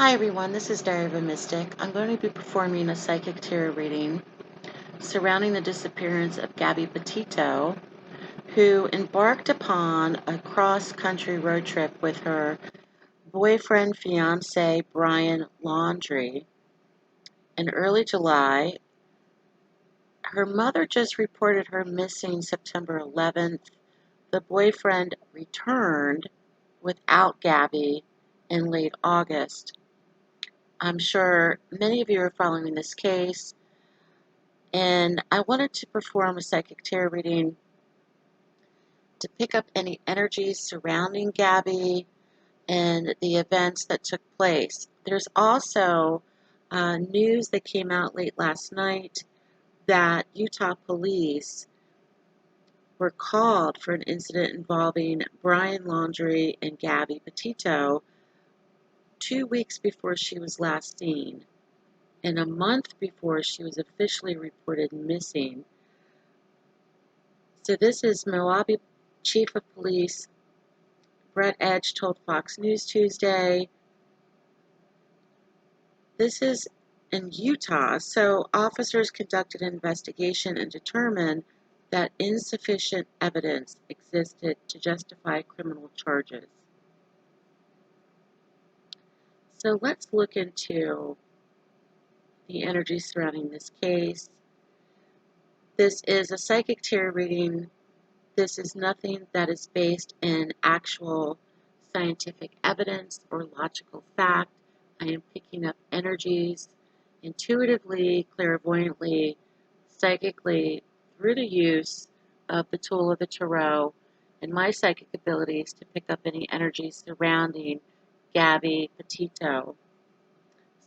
Hi everyone, this is Diary of a Mystic. I'm going to be performing a psychic tarot reading surrounding the disappearance of Gabby Petito, who embarked upon a cross-country road trip with her boyfriend, fiance, Brian Laundrie. In early July, her mother just reported her missing September 11th. The boyfriend returned without Gabby in late August. I'm sure many of you are following this case, and I wanted to perform a psychic tarot reading to pick up any energies surrounding Gabby and the events that took place. There's also news that came out late last night that Utah police were called for an incident involving Brian Laundrie and Gabby Petito 2 weeks before she was last seen, and a month before she was officially reported missing. So this is Milwaukee Chief of Police Brett Edge told Fox News Tuesday. This is in Utah, so officers conducted an investigation and determined that insufficient evidence existed to justify criminal charges. So let's look into the energy surrounding this case. This is a psychic tarot reading. This is nothing that is based in actual scientific evidence or logical fact. I am picking up energies intuitively, clairvoyantly, psychically, through the use of the tool of the tarot and my psychic abilities to pick up any energies surrounding Gabby Petito.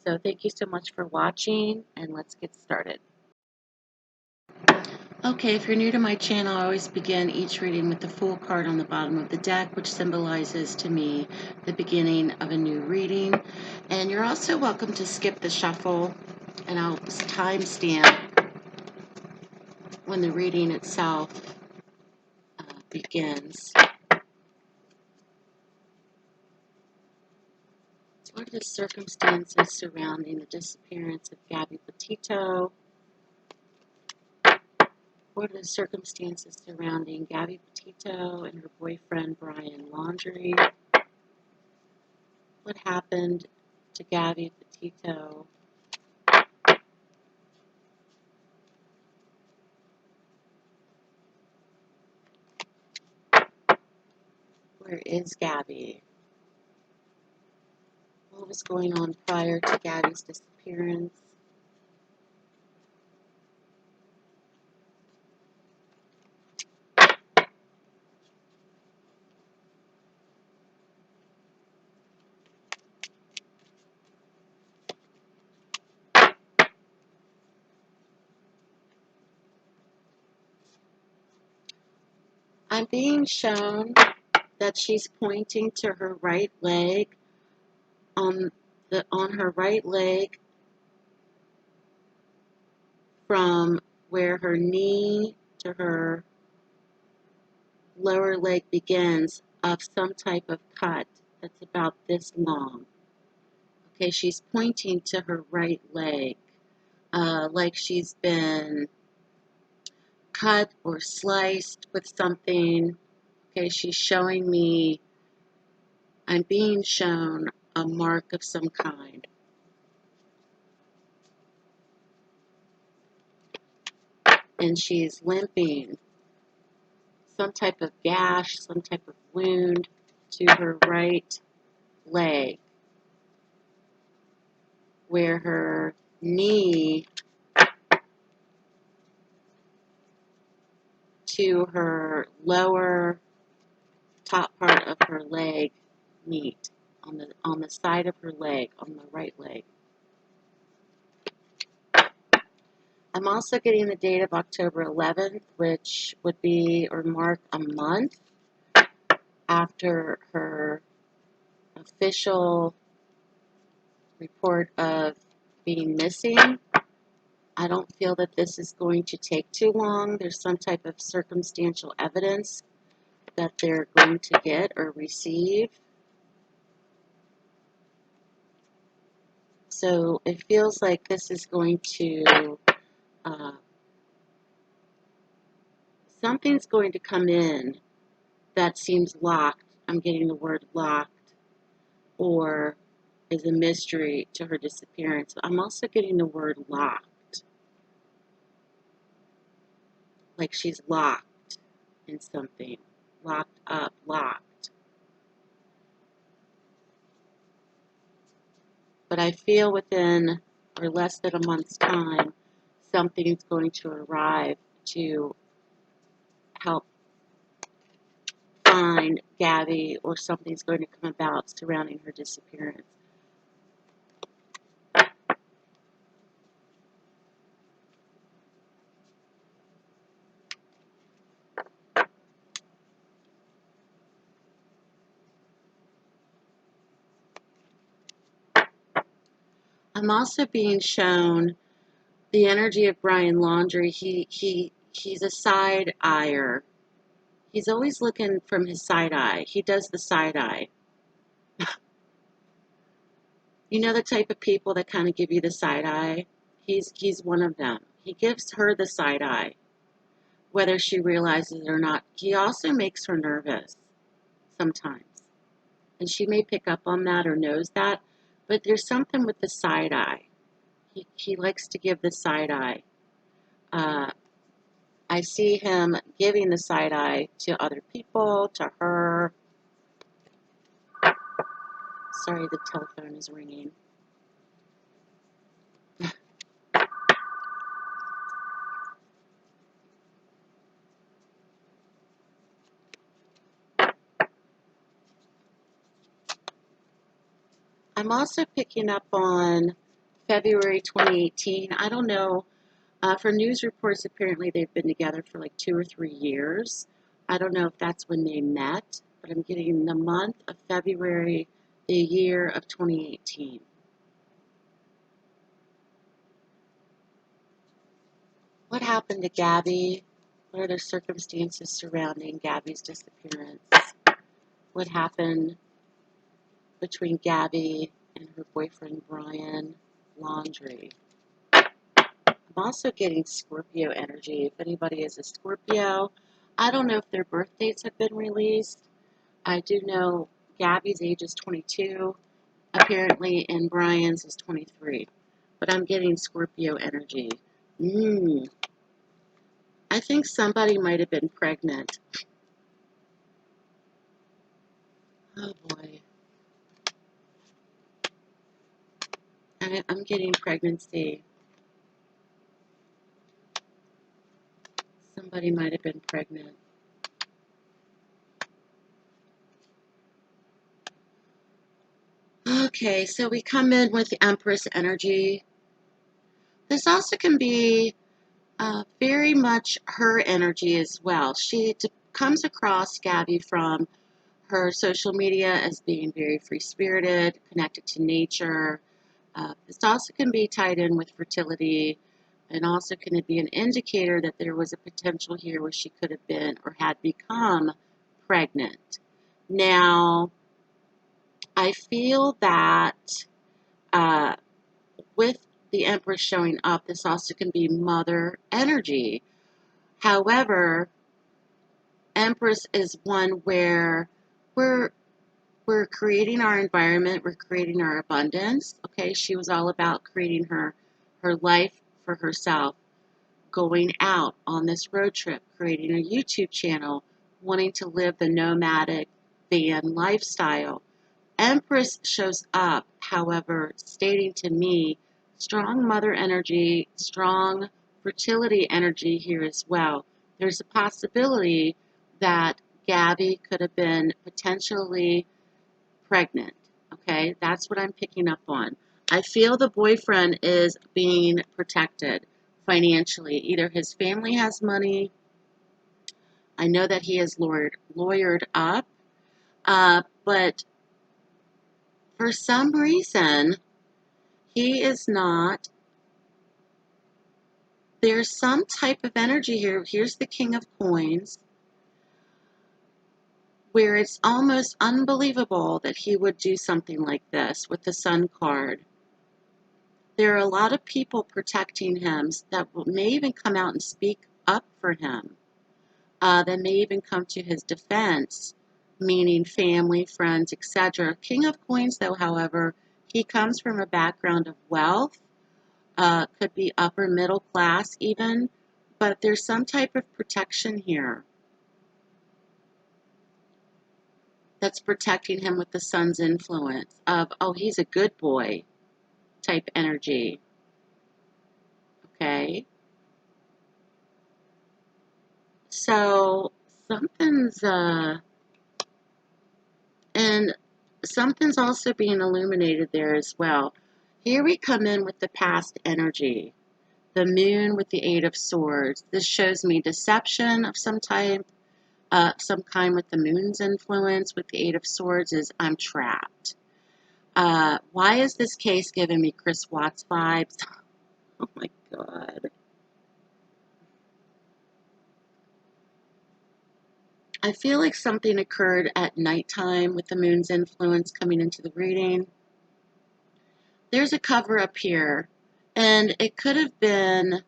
So thank you so much for watching, and let's get started. Okay, if you're new to my channel, I always begin each reading with the Fool card on the bottom of the deck, which symbolizes to me the beginning of a new reading. And you're also welcome to skip the shuffle, and I'll timestamp when the reading itself begins. What are the circumstances surrounding the disappearance of Gabby Petito? What are the circumstances surrounding Gabby Petito and her boyfriend Brian Laundrie? What happened to Gabby Petito? Where is Gabby? What was going on prior to Gabby's disappearance? I'm being shown that she's pointing to her right leg. On her right leg, from where her knee to her lower leg begins, of some type of cut that's about this long. Okay, she's pointing to her right leg, like she's been cut or sliced with something. Okay, she's showing me, I'm being shown a mark of some kind. And she's limping, some type of gash, some type of wound to her right leg, where her knee to her lower top part of her leg meet, on the side of her leg, on the right leg. I'm also getting the date of October 11th, which would be or mark a month after her official report of being missing. I don't feel that this is going to take too long. There's some type of circumstantial evidence that they're going to get or receive. So it feels like this is going to, something's going to come in that seems locked. I'm getting the word locked, or is a mystery to her disappearance. I'm also getting the word locked, like she's locked in something, locked up, locked. But I feel within or less than a month's time, something's going to arrive to help find Gabby, or something's going to come about surrounding her disappearance. I'm also being shown the energy of Brian Laundrie. He's a side eyer. He's always looking from his side eye. He does the side eye. You know, the type of people that kind of give you the side eye? He's one of them. He gives her the side eye, whether she realizes it or not. He also makes her nervous sometimes. And she may pick up on that or knows that, but there's something with the side eye. He likes to give the side eye. I see him giving the side eye to other people, to her. Sorry, the telephone is ringing. I'm also picking up on February 2018. I don't know. For news reports, apparently they've been together for like 2 or 3 years. I don't know if that's when they met, but I'm getting the month of February, the year of 2018. What happened to Gabby? What are the circumstances surrounding Gabby's disappearance? What happened between Gabby and her boyfriend Brian Laundrie? I'm also getting Scorpio energy. If anybody is a Scorpio, I don't know if their birth dates have been released. I do know Gabby's age is 22, apparently, and Brian's is 23. But I'm getting Scorpio energy. I think somebody might have been pregnant. Oh boy. I'm getting pregnancy. Somebody might have been pregnant. Okay, so we come in with the Empress energy. This also can be very much her energy as well. She comes across Gabby from her social media as being very free-spirited, connected to nature. This also can be tied in with fertility, and also can it be an indicator that there was a potential here where she could have been or had become pregnant. Now, I feel that with the Empress showing up, this also can be mother energy. However, Empress is one where we're creating our environment, we're creating our abundance. Okay, she was all about creating her life for herself, going out on this road trip, creating a YouTube channel, wanting to live the nomadic van lifestyle. Empress shows up, however, stating to me strong mother energy, strong fertility energy here as well. There's a possibility that Gabby could have been potentially pregnant. Okay, that's what I'm picking up on. I feel the boyfriend is being protected financially. Either his family has money. I know that he is lawyered up, but for some reason, he is not. There's some type of energy here. Here's the King of Coins, where it's almost unbelievable that he would do something like this with the Sun card. There are a lot of people protecting him that may even come out and speak up for him. That may even come to his defense, meaning family, friends, etc. King of Coins, though, however, he comes from a background of wealth, could be upper middle class even, but there's some type of protection here that's protecting him with the sun's influence of, oh, he's a good boy type energy. Okay? So and something's also being illuminated there as well. Here we come in with the past energy, the moon with the Eight of Swords. This shows me deception of some type, some kind with the moon's influence. With the Eight of Swords is I'm trapped. Why is this case giving me Chris Watts vibes? Oh my God. I feel like something occurred at nighttime with the moon's influence coming into the reading. There's a cover up here, and it could have been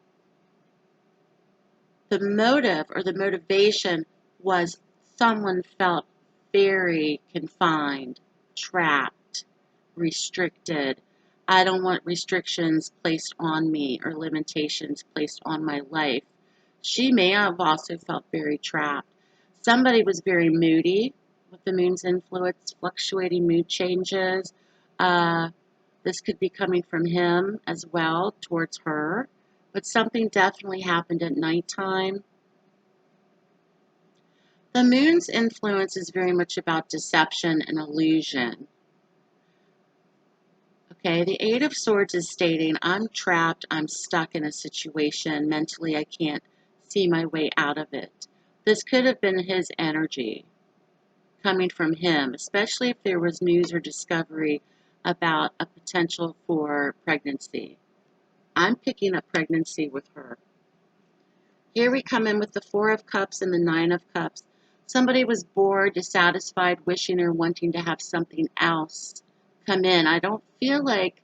the motive or the motivation was someone felt very confined, trapped, restricted. I don't want restrictions placed on me or limitations placed on my life. She may have also felt very trapped. Somebody was very moody with the moon's influence, fluctuating mood changes. This could be coming from him as well towards her, but something definitely happened at nighttime. The moon's influence is very much about deception and illusion. Okay, the Eight of Swords is stating, I'm trapped, I'm stuck in a situation. Mentally, I can't see my way out of it. This could have been his energy coming from him, especially if there was news or discovery about a potential for pregnancy. I'm picking up pregnancy with her. Here we come in with the Four of Cups and the Nine of Cups. Somebody was bored, dissatisfied, wishing or wanting to have something else come in. I don't feel like,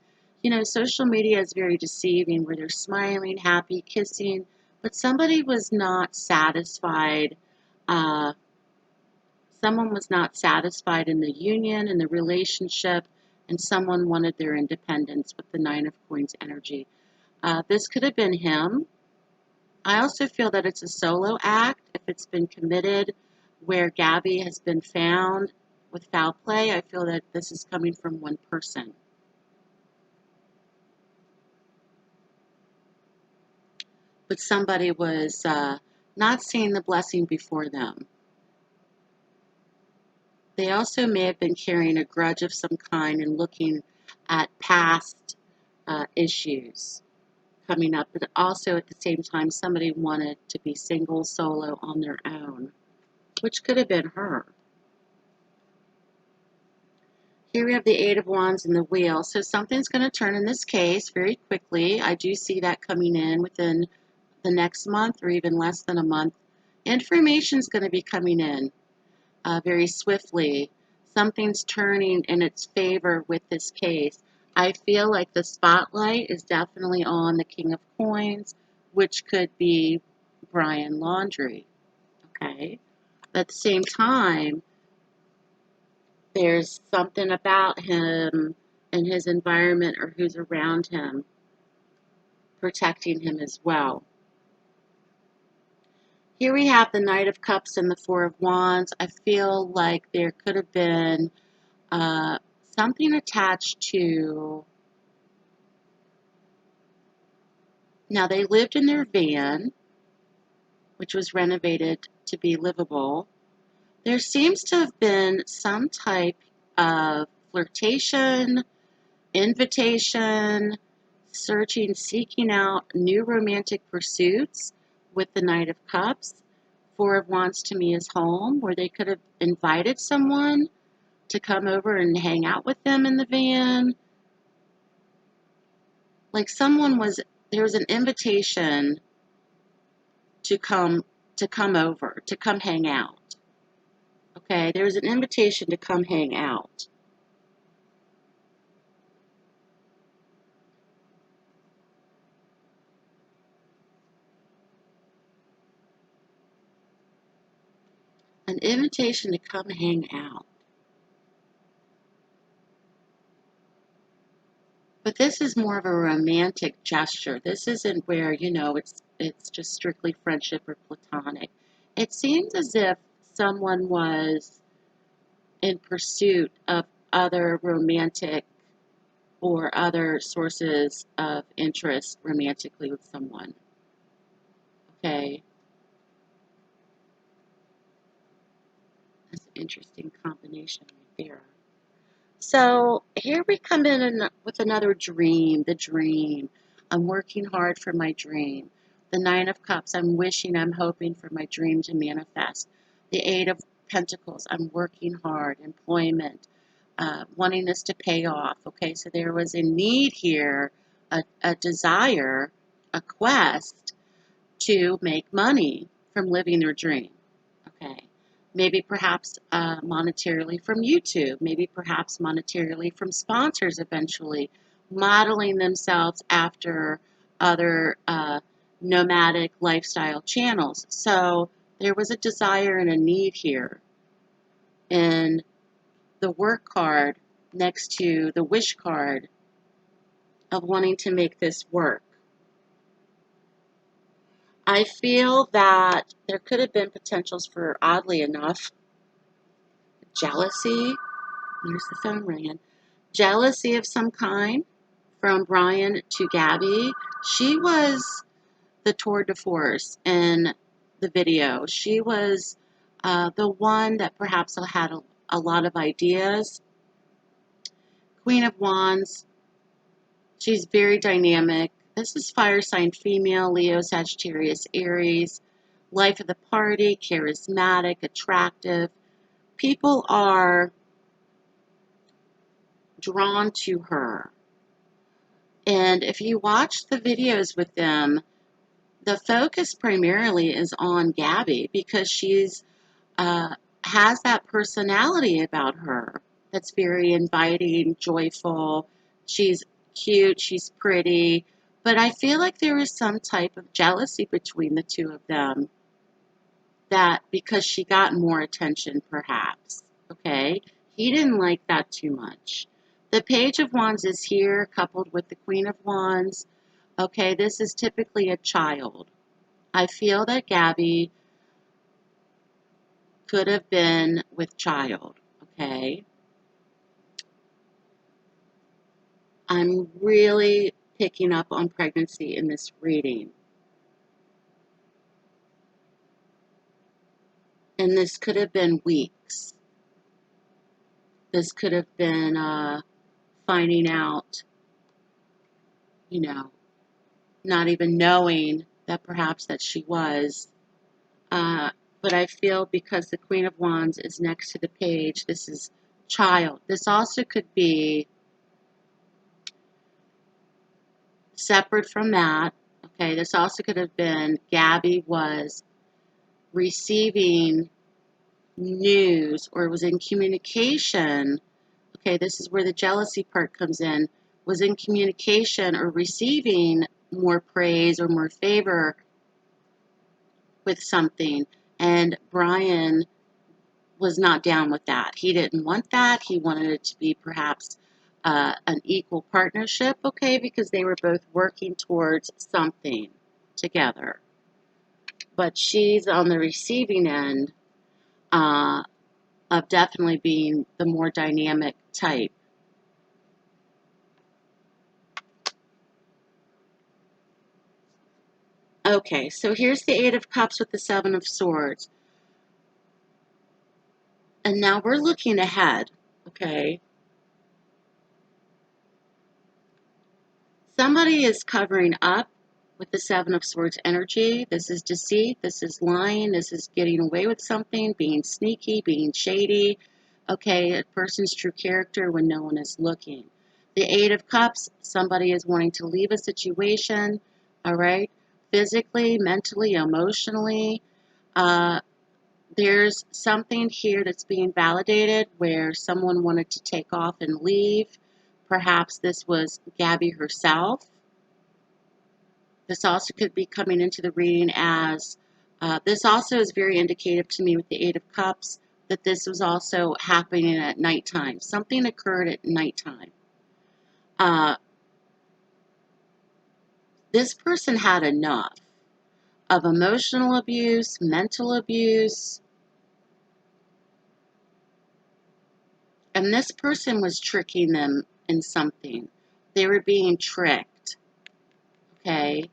social media is very deceiving where they're smiling, happy, kissing, but somebody was not satisfied. Uh, Someone was not satisfied in the union, in the relationship, and someone wanted their independence with the Nine of Coins energy. This could have been him. I also feel that it's a solo act if it's been committed where Gabby has been found with foul play. I feel that this is coming from one person. But somebody was not seeing the blessing before them. They also may have been carrying a grudge of some kind and looking at past issues coming up, but also at the same time, somebody wanted to be single, solo, on their own, which could have been her. Here we have the Eight of Wands and the Wheel. So something's going to turn in this case very quickly. I do see that coming in within the next month or even less than a month. Information is going to be coming in very swiftly. Something's turning in its favor with this case. I feel like the spotlight is definitely on the King of Coins, which could be Brian Laundrie. Okay? At the same time, there's something about him and his environment or who's around him protecting him as well. Here we have the Knight of Cups and the Four of Wands. I feel like there could have been something attached to. Now, they lived in their van, which was renovated to be livable. There seems to have been some type of flirtation, invitation, searching, seeking out new romantic pursuits with the Knight of Cups. Four of Wands to me is home, where they could have invited someone to come over and hang out with them in the van. Like there was an invitation to come over, to come hang out. Okay, there was an invitation to come hang out. An invitation to come hang out. But this is more of a romantic gesture. This isn't where, it's just strictly friendship or platonic. It seems as if someone was in pursuit of other romantic or other sources of interest romantically with someone. Okay? That's an interesting combination right there. So here we come in with another dream, the dream. I'm working hard for my dream. The Nine of Cups, I'm wishing, I'm hoping for my dream to manifest. The Eight of Pentacles, I'm working hard, employment, wanting this to pay off. Okay, so there was a need here, a desire, a quest to make money from living their dream. Okay. Maybe perhaps monetarily from YouTube, maybe perhaps monetarily from sponsors eventually, modeling themselves after other nomadic lifestyle channels. So there was a desire and a need here. And the work card next to the wish card of wanting to make this work. I feel that there could have been potentials for, oddly enough, jealousy. There's the phone ringing. Jealousy of some kind from Brian to Gabby. She was the tour de force in the video. She was the one that perhaps had a lot of ideas. Queen of Wands. She's very dynamic. This is fire sign female, Leo, Sagittarius, Aries. Life of the party, charismatic, attractive. People are drawn to her. And if you watch the videos with them, the focus primarily is on Gabby because she's has that personality about her that's very inviting, joyful. She's cute, she's pretty, but I feel like there is some type of jealousy between the two of them, that because she got more attention perhaps. Okay, he didn't like that too much. The Page of Wands is here coupled with the Queen of Wands. Okay, this is typically a child. I feel that Gabby could have been with child. Okay, I'm really picking up on pregnancy in this reading. And this could have been weeks. This could have been finding out, not even knowing that perhaps that she was. But I feel because the Queen of Wands is next to the page, this is child. This also could be separate from that. Okay, this also could have been Gabby was receiving news or was in communication. Okay, this is where the jealousy part comes in. Was in communication or receiving more praise or more favor with something. And Brian was not down with that. He didn't want that. He wanted it to be perhaps an equal partnership, okay, because they were both working towards something together. But she's on the receiving end of definitely being the more dynamic type. Okay, so here's the Eight of Cups with the Seven of Swords. And now we're looking ahead, okay? Somebody is covering up with the Seven of Swords energy. This is deceit, this is lying, this is getting away with something, being sneaky, being shady. Okay, a person's true character when no one is looking. The Eight of Cups, somebody is wanting to leave a situation, all right? Physically, mentally, emotionally. There's something here that's being validated where someone wanted to take off and leave. Perhaps this was Gabby herself. This also could be coming into the reading as This also is very indicative to me with the Eight of Cups that this was also happening at nighttime. Something occurred at nighttime. This person had enough of emotional abuse, mental abuse, and this person was tricking them in something. They were being tricked, okay?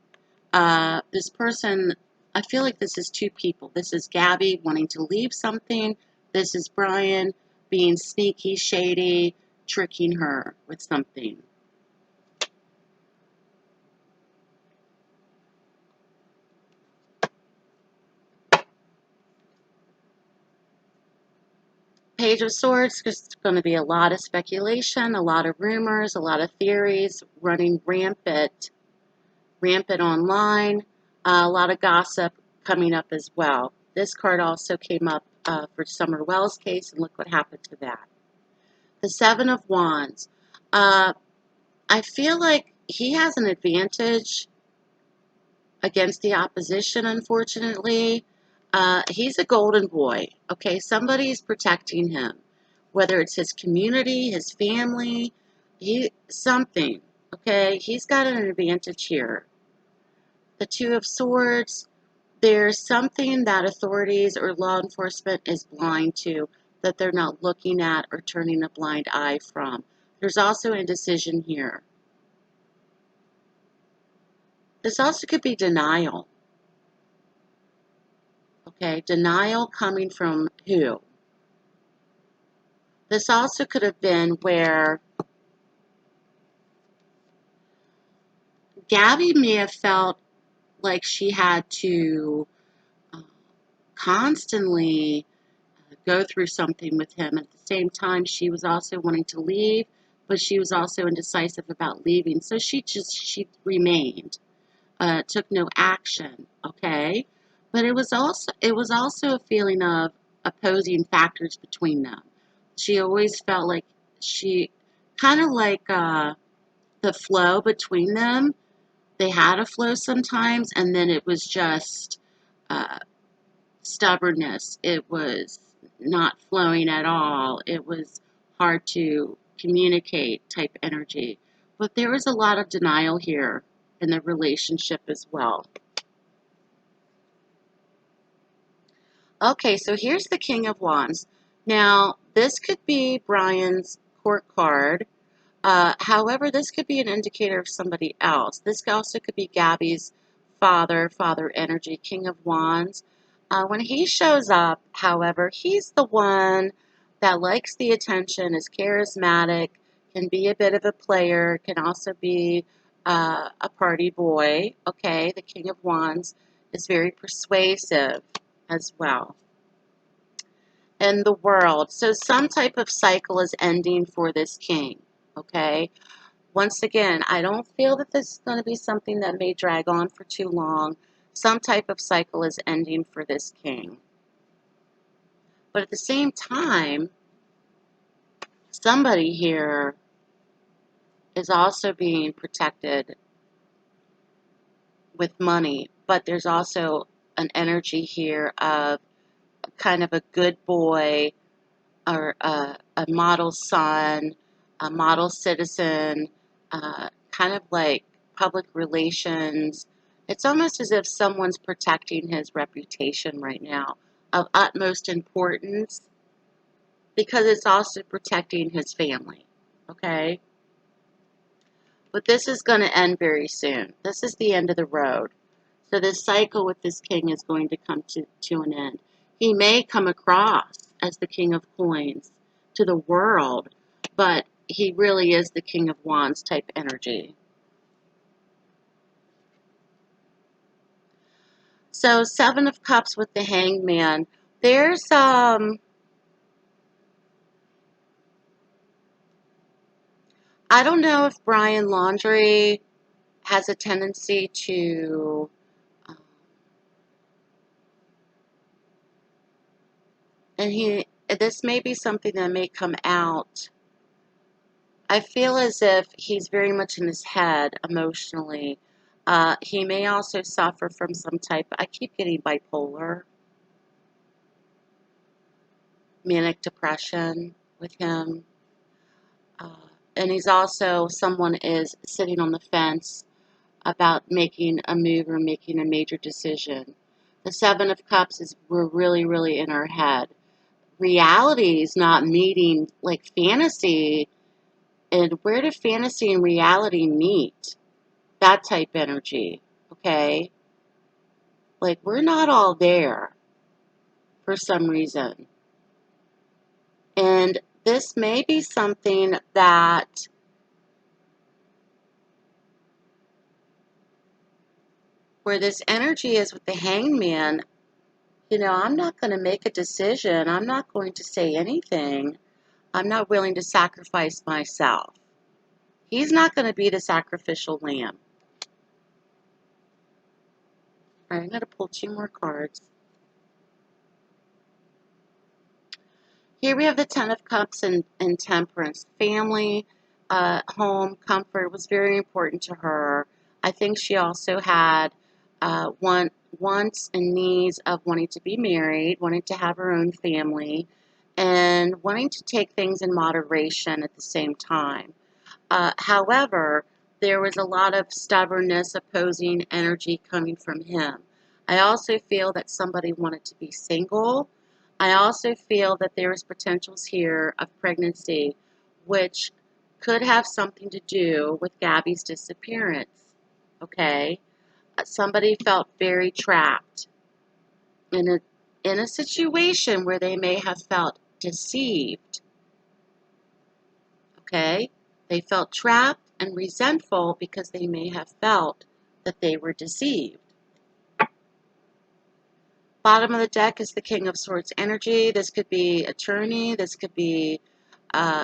This person, I feel like this is two people. This is Gabby wanting to leave something. This is Brian being sneaky, shady, tricking her with something. Page of Swords, there's going to be a lot of speculation, a lot of rumors, a lot of theories running rampant online, a lot of gossip coming up as well. This card also came up for Summer Wells' case, and look what happened to that. The Seven of Wands. I feel like he has an advantage against the opposition, unfortunately. He's a golden boy, okay? Somebody's protecting him, whether it's his community, his family, something, okay? He's got an advantage here. The Two of Swords, there's something that authorities or law enforcement is blind to, that they're not looking at or turning a blind eye from. There's also indecision here. This also could be denial. Okay, denial coming from who? This also could have been where Gabby may have felt like she had to constantly go through something with him. At the same time, she was also wanting to leave, but she was also indecisive about leaving. So she remained, took no action. Okay, but it was also a feeling of opposing factors between them. She always felt like she kind of like the flow between them. They had a flow sometimes, and then it was just uh, stubbornness. It was not flowing at all. It was hard to communicate type energy. But there was a lot of denial here in the relationship as well. Okay, so here's the King of Wands. Now, this could be Brian's court card. However, this could be an indicator of somebody else. This also could be Gabby's father energy, King of Wands. When he shows up, however, he's the one that likes the attention, is charismatic, can be a bit of a player, can also be a party boy. Okay, the King of Wands is very persuasive as well. In the world, so some type of cycle is ending for this king. Okay. Once again, I don't feel that this is going to be something that may drag on for too long. Some type of cycle is ending for this king. But at the same time, somebody here is also being protected with money, but there's also an energy here of kind of a good boy or a model son, a model citizen, kind of like public relations. It's almost as if someone's protecting his reputation right now of utmost importance because it's also protecting his family. Okay? But this is going to end very soon. This is the end of the road. So this cycle with this king is going to come to an end. He may come across as the king of coins to the world, but he really is the king of wands type energy. So Seven of Cups with the Hanged Man. There's I don't know if Brian Laundrie has a tendency to and this may be something that may come out. I feel as if he's very much in his head emotionally. He may also suffer from some type, I keep getting bipolar, manic depression with him. Uh, and he's also, someone is sitting on the fence about making a move or making a major decision. The Seven of Cups is, we're really, really in our head. Reality is not meeting like fantasy. And where do fantasy and reality meet? That type energy, okay? Like, we're not all there for some reason. And this may be something that where this energy is with the hangman, I'm not going to make a decision. I'm not going to say anything. I'm not willing to sacrifice myself. He's not going to be the sacrificial lamb. All right, I'm going to pull 2 more cards. Here we have the Ten of Cups and Temperance. Family, home, comfort was very important to her. I think she also had wants and needs of wanting to be married, wanting to have her own family, and wanting to take things in moderation at the same time. However, there was a lot of stubbornness, opposing energy coming from him. I also feel that somebody wanted to be single. I also feel that there is potentials here of pregnancy, which could have something to do with Gabby's disappearance. Okay? Somebody felt very trapped in a situation where they may have felt deceived. Okay? They felt trapped and resentful because they may have felt that they were deceived. Bottom of the deck is the King of Swords energy. This could be attorney. This could be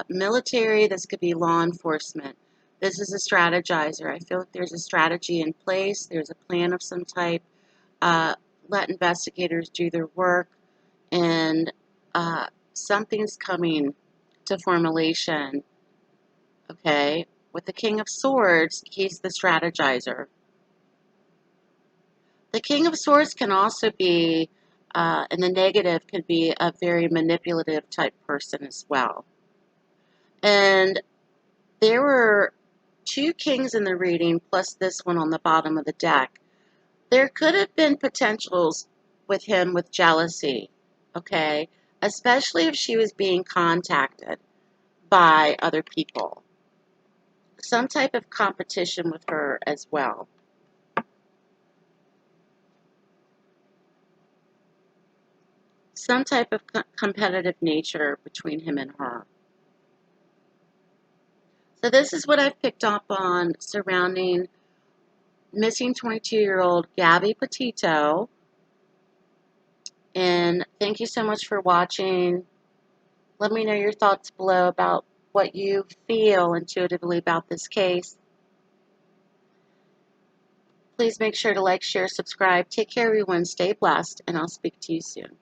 military. This could be law enforcement. This is a strategizer. I feel like there's a strategy in place. There's a plan of some type. Let investigators do their work. And something's coming to formulation. Okay? With the King of Swords, he's the strategizer. The King of Swords can also be, in the negative, could be a very manipulative type person as well. And there were 2 kings in the reading, plus this one on the bottom of the deck. There could have been potentials with him with jealousy, okay? Especially if she was being contacted by other people. Some type of competition with her as well. Some type of competitive nature between him and her. So this is what I've picked up on surrounding missing 22-year-old Gabby Petito. And thank you so much for watching. Let me know your thoughts below about what you feel intuitively about this case. Please make sure to like, share, subscribe. Take care, everyone. Stay blessed, and I'll speak to you soon.